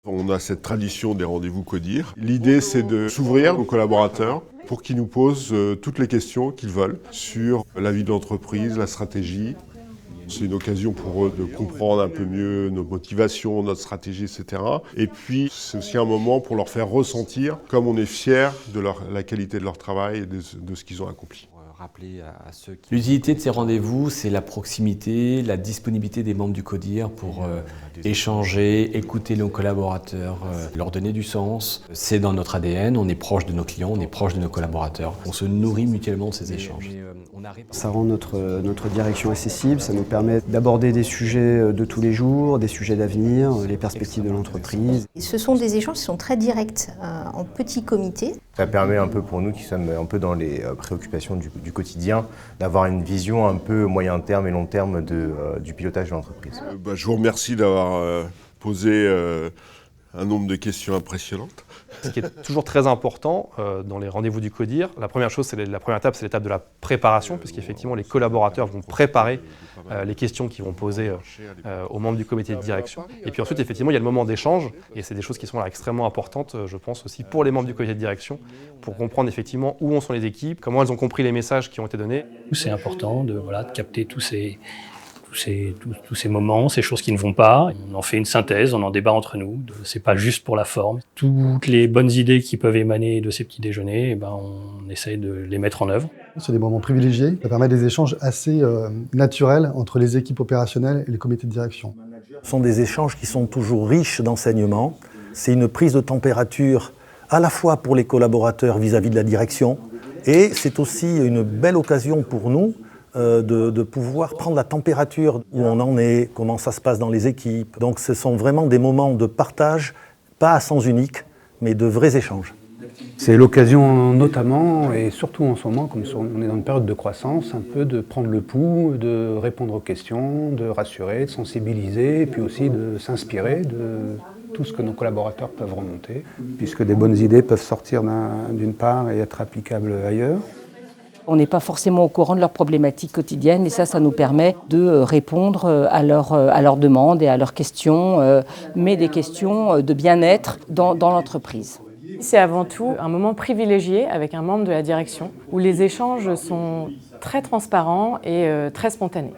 On a cette tradition des rendez-vous CODIR. L'idée, c'est de s'ouvrir aux collaborateurs pour qu'ils nous posent toutes les questions qu'ils veulent sur la vie de l'entreprise, la stratégie. C'est une occasion pour eux de comprendre un peu mieux nos motivations, notre stratégie, etc. Et puis, c'est aussi un moment pour leur faire ressentir comme on est fiers de la qualité de leur travail et de ce qu'ils ont accompli. L'utilité de ces rendez-vous, c'est la proximité, la disponibilité des membres du CODIR pour échanger, écouter nos collaborateurs, leur donner du sens. C'est dans notre ADN, on est proche de nos clients, on est proche de nos collaborateurs. On se nourrit mutuellement de ces échanges. Ça rend notre direction accessible, ça nous permet d'aborder des sujets de tous les jours, des sujets d'avenir, les perspectives de l'entreprise. Ce sont des échanges qui sont très directs, en petits comités. Ça permet un peu pour nous qui sommes un peu dans les préoccupations du quotidien, d'avoir une vision un peu moyen terme et long terme du pilotage de l'entreprise. Je vous remercie d'avoir posé un nombre de questions impressionnantes. Ce qui est toujours très important dans les rendez-vous du CODIR, la première étape, c'est l'étape de la préparation, puisqu'effectivement les collaborateurs vont préparer les questions qu'ils vont poser aux membres du comité de direction. Et puis ensuite, effectivement, il y a le moment d'échange, et c'est des choses qui sont là extrêmement importantes, je pense aussi pour les membres du comité de direction, pour comprendre effectivement où en sont les équipes, comment elles ont compris les messages qui ont été donnés. C'est important de capter tous ces moments, ces choses qui ne vont pas. On en fait une synthèse, on en débat entre nous. C'est pas juste pour la forme. Toutes les bonnes idées qui peuvent émaner de ces petits déjeuners, on essaye de les mettre en œuvre. C'est des moments privilégiés. Ça permet des échanges assez naturels entre les équipes opérationnelles et les comités de direction. Ce sont des échanges qui sont toujours riches d'enseignements. C'est une prise de température à la fois pour les collaborateurs vis-à-vis de la direction, et c'est aussi une belle occasion pour nous de pouvoir prendre la température où on en est, comment ça se passe dans les équipes. Donc ce sont vraiment des moments de partage, pas à sens unique, mais de vrais échanges. C'est l'occasion notamment, et surtout en ce moment, comme on est dans une période de croissance, un peu de prendre le pouls, de répondre aux questions, de rassurer, de sensibiliser, et puis aussi de s'inspirer de tout ce que nos collaborateurs peuvent remonter, puisque des bonnes idées peuvent sortir d'une part et être applicables ailleurs. On n'est pas forcément au courant de leurs problématiques quotidiennes et ça nous permet de répondre à leurs demandes et à leurs questions, mais des questions de bien-être dans l'entreprise. C'est avant tout un moment privilégié avec un membre de la direction où les échanges sont très transparents et très spontanés.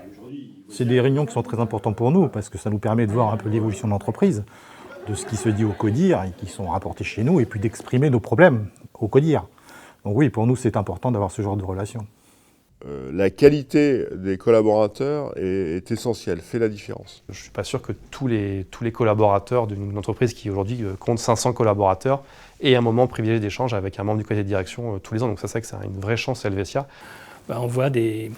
C'est des réunions qui sont très importantes pour nous parce que ça nous permet de voir un peu l'évolution de l'entreprise, de ce qui se dit au CODIR et qui sont rapportés chez nous et puis d'exprimer nos problèmes au CODIR. Donc oui, pour nous, c'est important d'avoir ce genre de relation. La qualité des collaborateurs est essentielle, fait la différence. Je ne suis pas sûr que tous les collaborateurs d'une entreprise qui aujourd'hui compte 500 collaborateurs aient un moment privilégié d'échange avec un membre du comité de direction tous les ans. Donc ça, c'est que c'est une vraie chance à Helvetia. On voit des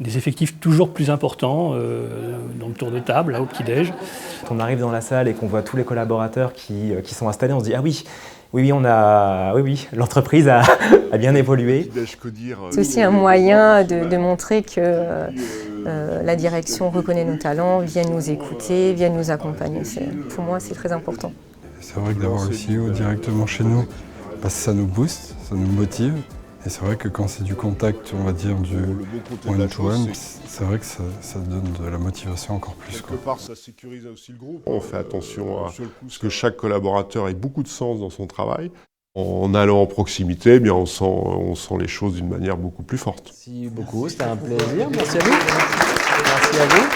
effectifs toujours plus importants dans le tour de table, là, au petit-déj. Quand on arrive dans la salle et qu'on voit tous les collaborateurs qui sont installés, on se dit « Ah oui, l'entreprise a bien évolué ». C'est aussi un moyen de montrer que la direction reconnaît nos talents, vient nous écouter, vient nous accompagner. Pour moi, c'est très important. C'est vrai que d'avoir le CEO directement chez nous, ça nous booste, ça nous motive. Et c'est vrai que quand c'est du contact, on va dire, du one-to-one, c'est vrai que ça donne de la motivation encore plus. Quelque part, ça sécurise aussi le groupe. On fait attention à ce que chaque collaborateur ait beaucoup de sens dans son travail. En allant en proximité, on sent les choses d'une manière beaucoup plus forte. Merci beaucoup, c'était un plaisir. Merci à vous. Merci à vous.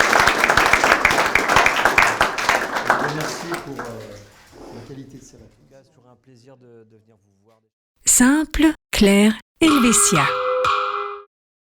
Merci pour la qualité de ces réponses. C'est toujours un plaisir de venir vous voir. Simple, clair, Helvetia.